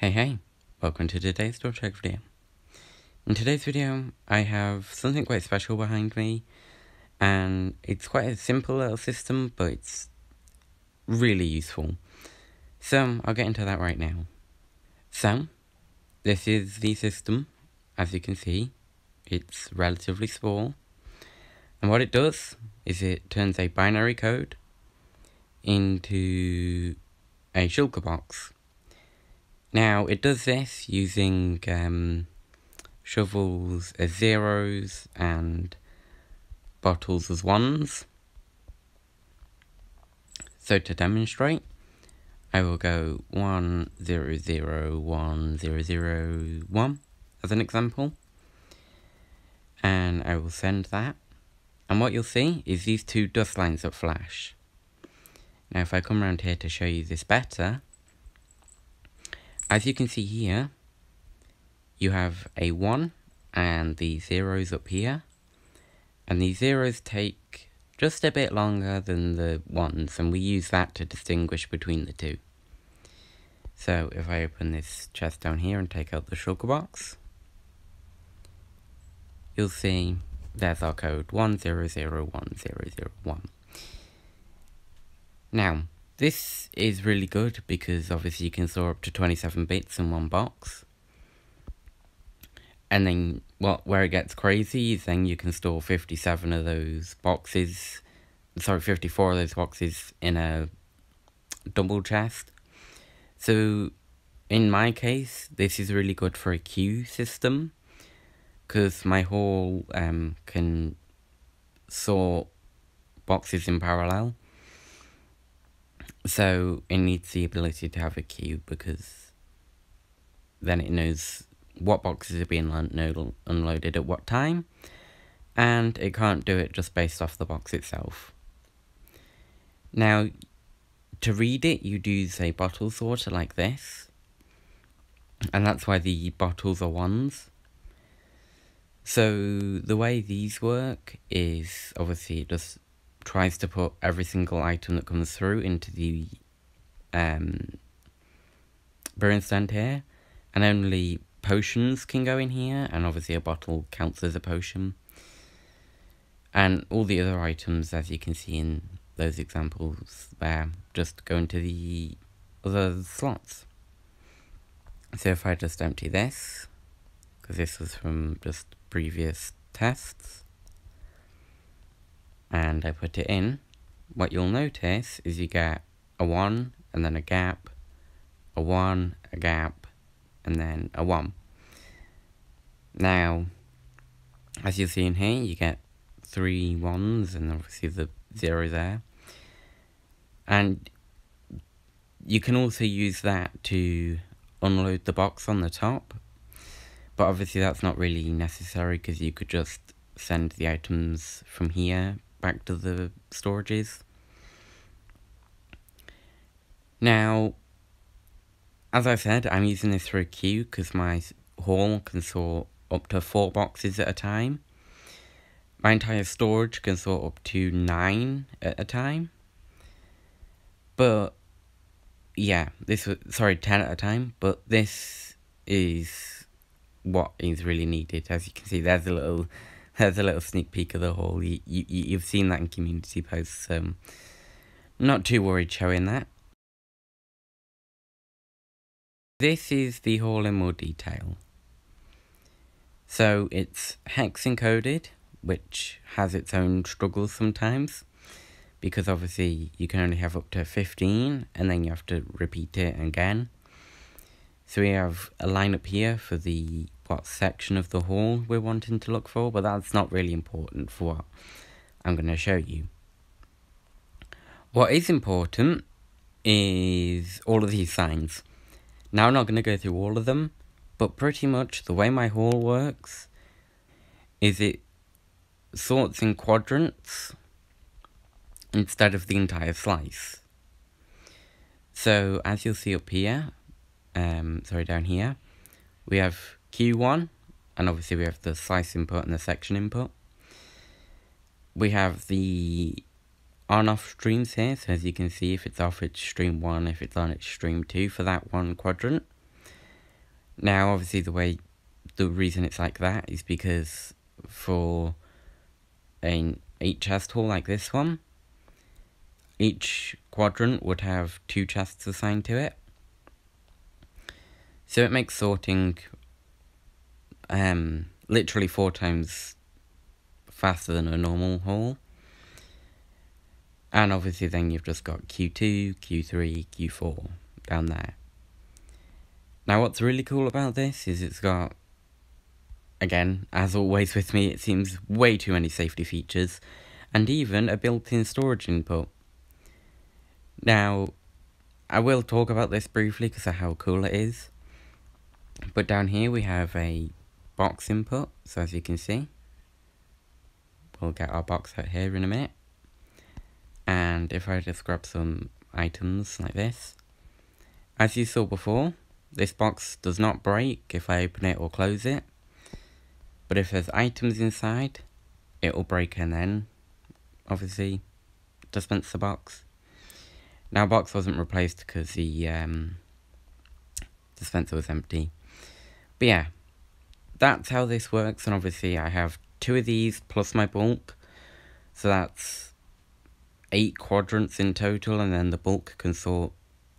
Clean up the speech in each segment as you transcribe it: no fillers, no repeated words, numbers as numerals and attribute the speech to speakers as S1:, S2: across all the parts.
S1: Hey, welcome to today's Store Check video. In today's video, I have something quite special behind me, and it's quite a simple little system, but it's really useful. So, I'll get into that right now. So, this is the system. As you can see, it's relatively small, and what it does is it turns a binary code into a shulker box. Now, it does this using shovels as zeros and bottles as ones. So to demonstrate, I will go 1 0 0 1 0 0 1 as an example, and I will send that. And what you'll see is these two dust lines that flash. Now, if I come around here to show you this better, as you can see here, you have a 1 and the zeros up here, and these zeros take just a bit longer than the 1s, and we use that to distinguish between the two. So if I open this chest down here and take out the shulker box, you'll see there's our code 1 0 0 1 0 0 1. Now, this is really good because obviously you can store up to 27 bits in one box. And then, where it gets crazy is then you can store 54 of those boxes in a double chest. So, in my case, this is really good for a queue system, because my haul can sort boxes in parallel. So it needs the ability to have a queue, because then it knows what boxes are being unloaded at what time, and it can't do it just based off the box itself. Now, to read it, you'd use a bottle sorter like this, and that's why the bottles are ones. So the way these work is, obviously, it just tries to put every single item that comes through into the brewing stand here, and only potions can go in here, and obviously a bottle counts as a potion. And all the other items, as you can see in those examples there, just go into the other slots. So if I just empty this, because this was from just previous tests, and I put it in, what you'll notice is you get a 1, and then a gap, a 1, a gap, and then a 1. Now, as you see in here, you get 3 1s, and obviously the 0 there. And you can also use that to unload the box on the top, but obviously that's not really necessary, because you could just send the items from here back to the storages. Now, as I said, I'm using this for a queue because my haul can sort up to 4 boxes at a time. My entire storage can sort up to 9 at a time. But yeah, 10 at a time. But this is what is really needed. As you can see, there's a little sneak peek of the haul. You've seen that in community posts, so not too worried showing that. This is the haul in more detail. So it's hex encoded, which has its own struggles sometimes, because obviously you can only have up to 15, and then you have to repeat it again. So we have a line up here for what section of the haul we're wanting to look for, but that's not really important for what I'm going to show you. What is important is all of these signs. Now, I'm not going to go through all of them, but pretty much the way my haul works is it sorts in quadrants instead of the entire slice. So as you'll see up here, down here, we have Q1, and obviously we have the slice input and the section input. We have the on-off streams here, so as you can see, if it's off, it's stream 1, if it's on, it's stream 2 for that one quadrant. Now, obviously, the reason it's like that is because for an 8 chest haul like this one, each quadrant would have 2 chests assigned to it. So it makes sorting literally 4 times faster than a normal haul. And obviously then you've just got Q2, Q3, Q4 down there. Now what's really cool about this is it's got, again, as always with me, it seems way too many safety features, and even a built-in storage input. Now, I will talk about this briefly because of how cool it is. But down here we have a box input, so as you can see, we'll get our box out here in a minute. And if I just grab some items like this, as you saw before, this box does not break if I open it or close it. But if there's items inside, it will break and then, obviously, dispense the box. Now, box wasn't replaced because the dispenser was empty. But yeah, that's how this works, and obviously I have 2 of these plus my bulk, so that's 8 quadrants in total, and then the bulk can sort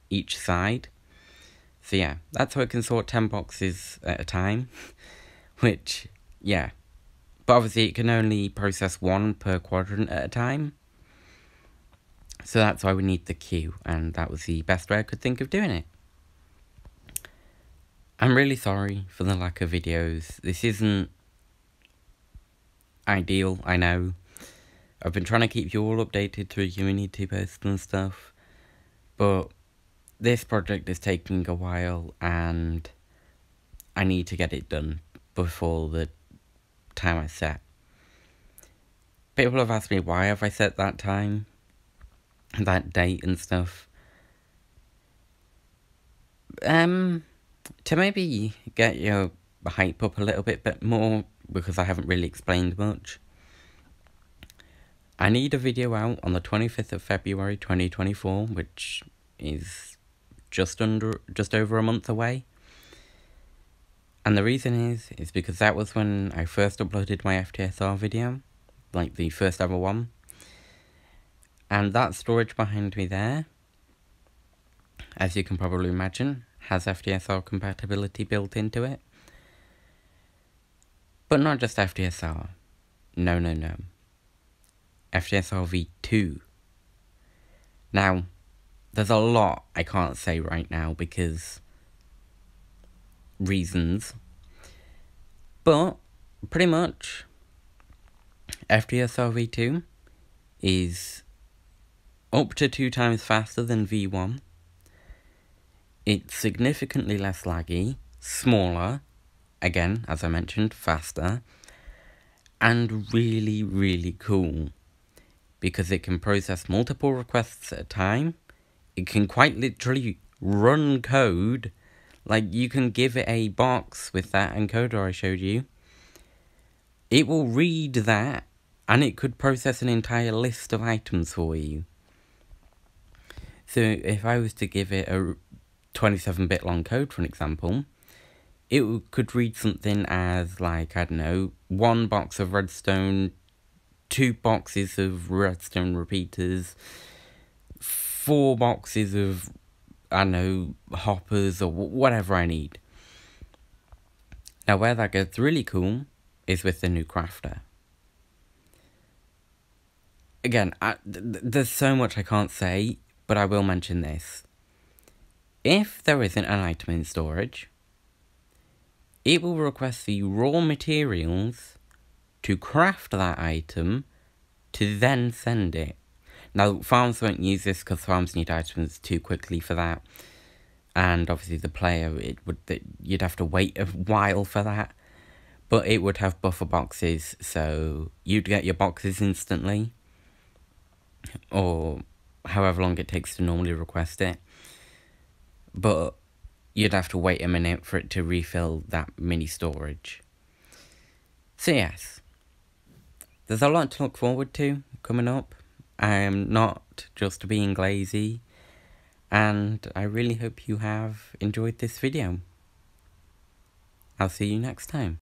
S1: each side. So yeah, that's how it can sort 10 boxes at a time, which, yeah, but obviously it can only process 1 per quadrant at a time, so that's why we need the queue, and that was the best way I could think of doing it. I'm really sorry for the lack of videos. This isn't ideal, I know. I've been trying to keep you all updated through community posts and stuff, but this project is taking a while and I need to get it done before the time I set. People have asked me why have I set that time, that date and stuff. To maybe get your hype up a little bit more, because I haven't really explained much. I need a video out on the 25th of February 2024, which is just over a month away. And the reason is because that was when I first uploaded my FTSR video, like the first ever one. And that storage behind me there, as you can probably imagine, has FTSR compatibility built into it. But not just FTSR. No. FTSR v2. Now, there's a lot I can't say right now because reasons. But, pretty much, FTSR v2 is up to 2 times faster than v1. It's significantly less laggy, smaller, again, as I mentioned, faster, and really, really cool, because it can process multiple requests at a time. It can quite literally run code, like you can give it a box with that encoder I showed you. It will read that, and it could process an entire list of items for you. So if I was to give it a 27-bit long code, for an example, it could read something as, like, I don't know, 1 box of redstone, 2 boxes of redstone repeaters, 4 boxes of, I don't know, hoppers, or whatever I need. Now, where that gets really cool is with the new crafter. Again, there's so much I can't say, but I will mention this. If there isn't an item in storage, it will request the raw materials to craft that item to then send it. Now, farms won't use this because farms need items too quickly for that. And obviously the player, you'd have to wait a while for that. But it would have buffer boxes, so you'd get your boxes instantly. Or however long it takes to normally request it. But you'd have to wait a minute for it to refill that mini storage. So yes, there's a lot to look forward to coming up. I am not just being lazy, and I really hope you have enjoyed this video. I'll see you next time.